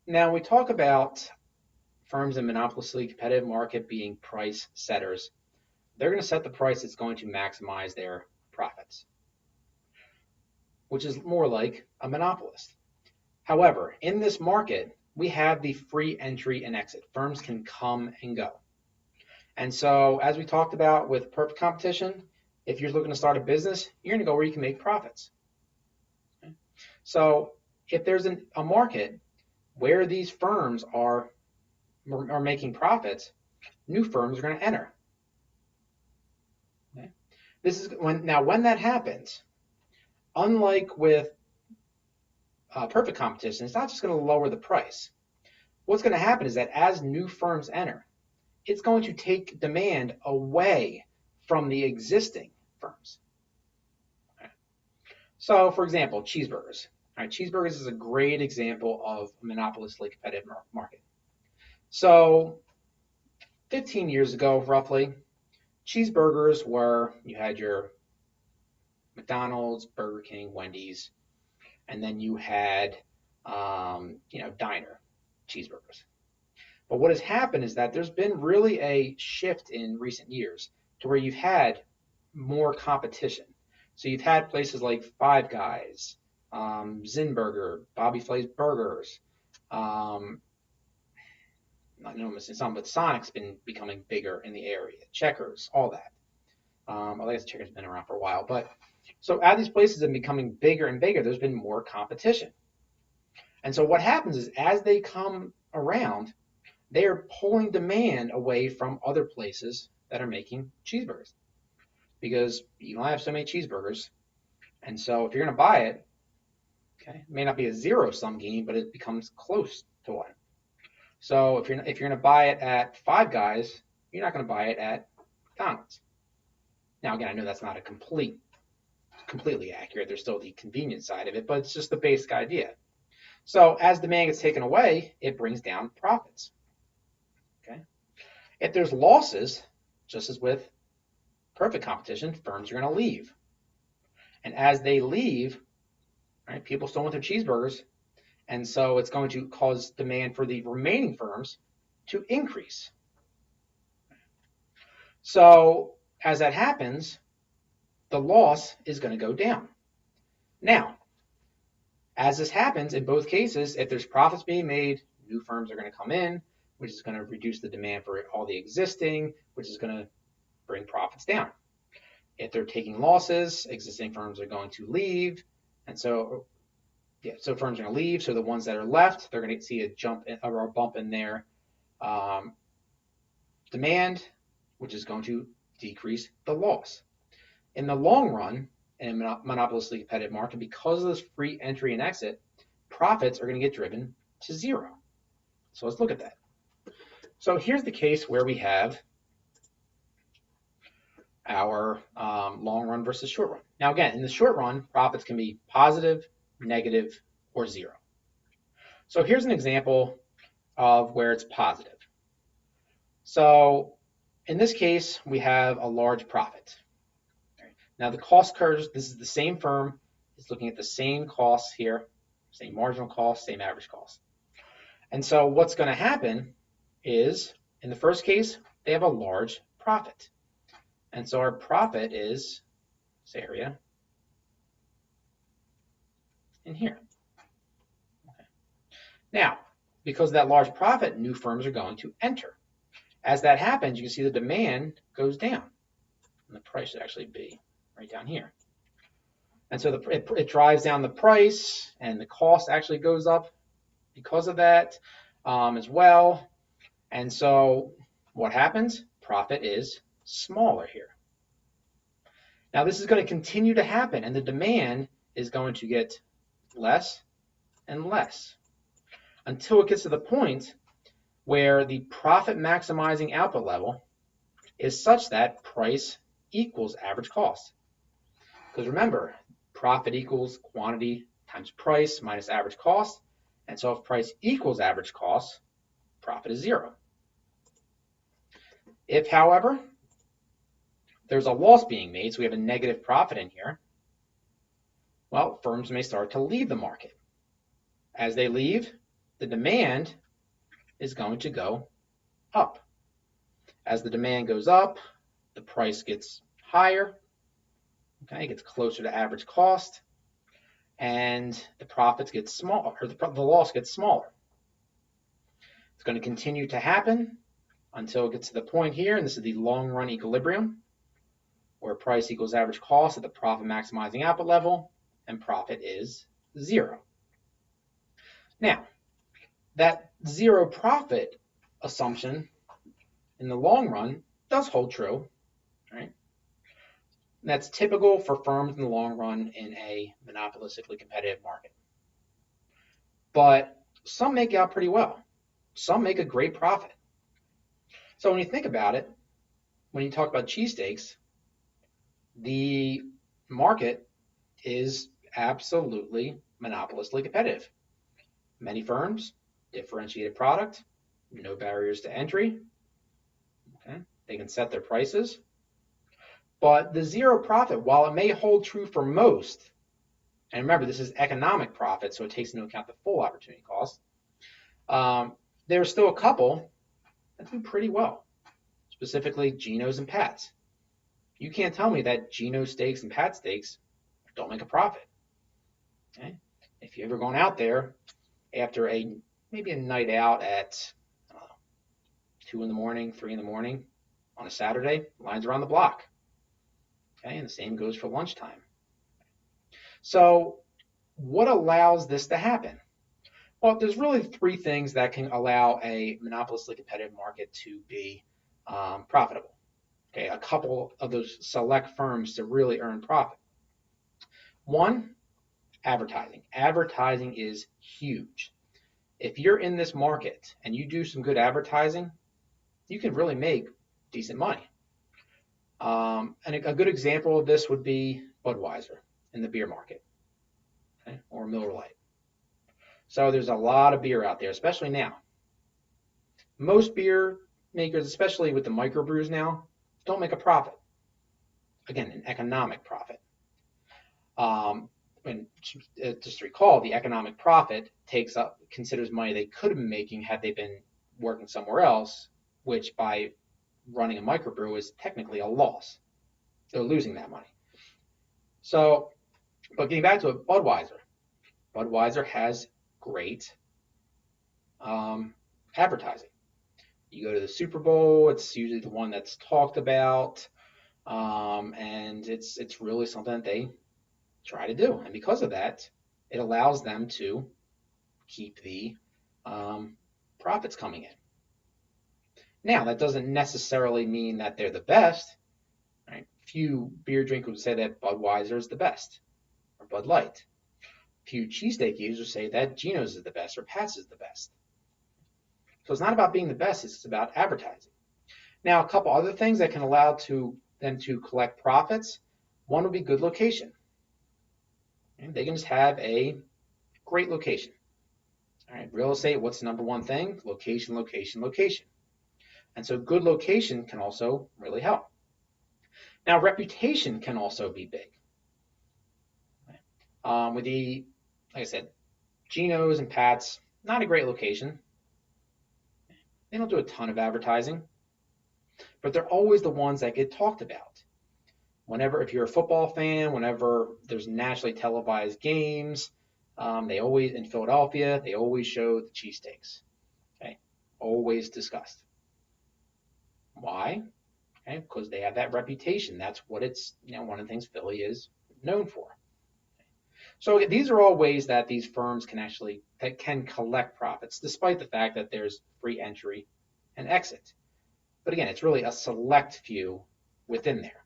Now, we talk about firms in monopolistically competitive market being price setters. They're going to set the price that's going to maximize their profits, which is more like a monopolist. However, in this market, we have the free entry and exit. Firms can come and go. And so, as we talked about with perfect competition, if you're looking to start a business, you're going to go where you can make profits. Okay? So, if there's a market where these firms are making profits, new firms are going to enter. Okay? This is when that happens. Unlike with perfect competition, it's not just going to lower the price. What's going to happen is that as new firms enter, it's going to take demand away from the existing firms. Okay. So, for example, cheeseburgers. All right, cheeseburgers is a great example of a monopolistically competitive market. So, 15 years ago, roughly, cheeseburgers were, you had your McDonald's, Burger King, Wendy's, and then you had, diner cheeseburgers. But what has happened is that there's been really a shift in recent years to where you've had more competition. So you've had places like Five Guys, Zinburger, Bobby Flay's Burgers. I know I'm missing some, but Sonic's been becoming bigger in the area. Checkers, all that. I guess Checkers has been around for a while, but so as these places have been becoming bigger and bigger, there's been more competition. And so what happens is as they come around, they are pulling demand away from other places that are making cheeseburgers because you only have so many cheeseburgers. And so if you're going to buy it, okay, it may not be a zero-sum game, but it becomes close to one. So if you're going to buy it at Five Guys, you're not going to buy it at McDonald's. Now, again, I know that's not a completely accurate. There's still the convenience side of it, but it's just the basic idea. So as demand gets taken away, it brings down profits. Okay. If there's losses, just as with perfect competition, firms are going to leave. And as they leave, right, people still want their cheeseburgers, and so it's going to cause demand for the remaining firms to increase. So as that happens, the loss is going to go down. Now, as this happens in both cases, if there's profits being made, new firms are going to come in, which is going to reduce the demand for all the existing, which is going to bring profits down. If they're taking losses, existing firms are going to leave, and so firms are going to leave. So the ones that are left, they're going to see a jump or a bump in their demand, which is going to decrease the loss. In the long run, in a monopolistically competitive market, because of this free entry and exit, profits are going to get driven to zero. So let's look at that. So here's the case where we have our long run versus short run. Now again, in the short run, profits can be positive, negative, or zero. So here's an example of where it's positive. So in this case, we have a large profit. Now the cost curves, this is the same firm, it's looking at the same costs here, same marginal cost, same average cost. And so what's going to happen is, in the first case, they have a large profit. And so our profit is this area in here. Okay. Now, because of that large profit, new firms are going to enter. As that happens, you can see the demand goes down. And the price should actually be right down here. And so it drives down the price, and the cost actually goes up because of that as well. And so what happens? Profit is smaller here. Now this is going to continue to happen, and the demand is going to get less and less until it gets to the point where the profit maximizing output level is such that price equals average cost. Because remember, profit equals quantity times price minus average cost. And so if price equals average cost, profit is zero. If, however, there's a loss being made, so we have a negative profit in here, well, firms may start to leave the market. As they leave, the demand is going to go up. As the demand goes up, the price gets higher, okay, it gets closer to average cost, and the profits get smaller, or the loss gets smaller. It's going to continue to happen until it gets to the point here, and this is the long run equilibrium, where price equals average cost at the profit maximizing output level, and profit is 0. Now, that 0 profit assumption in the long run does hold true, right? That's typical for firms in the long run in a monopolistically competitive market. But some make out pretty well. Some make a great profit. So when you think about it, when you talk about cheesesteaks, the market is absolutely monopolistically competitive. Many firms, differentiated product, no barriers to entry. Okay, they can set their prices. But the 0 profit, while it may hold true for most, and remember, this is economic profit, so it takes into account the full opportunity cost, there's still a couple that do pretty well, specifically Geno's and Pat's. You can't tell me that Geno steaks and Pat steaks don't make a profit. Okay? If you're ever going out there after maybe a night out at 2 in the morning, 3 in the morning on a Saturday, lines around the block. Okay, and the same goes for lunchtime. So what allows this to happen? Well, there's really 3 things that can allow a monopolistically competitive market to be profitable. Okay, a couple of those select firms to really earn profit. 1, advertising. Advertising is huge. If you're in this market and you do some good advertising, you can really make decent money. And a good example of this would be Budweiser in the beer market, okay, or Miller Lite. So there's a lot of beer out there, especially now. Most beer makers, especially with the microbrews now, don't make a profit. Again, an economic profit. And just to recall, the economic profit considers money they could have been making had they been working somewhere else, which by running a microbrew is technically a loss. They're losing that money. So, but getting back to it, Budweiser has great advertising. You go to the Super Bowl, it's usually the one that's talked about, and it's really something that they try to do. And because of that, it allows them to keep the profits coming in. Now, that doesn't necessarily mean that they're the best. Right? Few beer drinkers would say that Budweiser is the best, or Bud Light. Few cheesesteak users say that Geno's is the best, or Pat's is the best. So it's not about being the best, it's about advertising. Now, a couple other things that can allow them to collect profits. One would be good location. And they can just have a great location. All right, real estate, what's the number one thing? Location, location, location. And so good location can also really help. Now, reputation can also be big. With like I said, Geno's and Pat's, not a great location. They don't do a ton of advertising, but they're always the ones that get talked about. If you're a football fan, whenever there's nationally televised games, they always, in Philadelphia, they always show the cheesesteaks. Okay, always discussed. Why? Okay, because they have that reputation. That's what it's, one of the things Philly is known for. So these are all ways that these firms can collect profits, despite the fact that there's free entry and exit. But again, it's really a select few within there.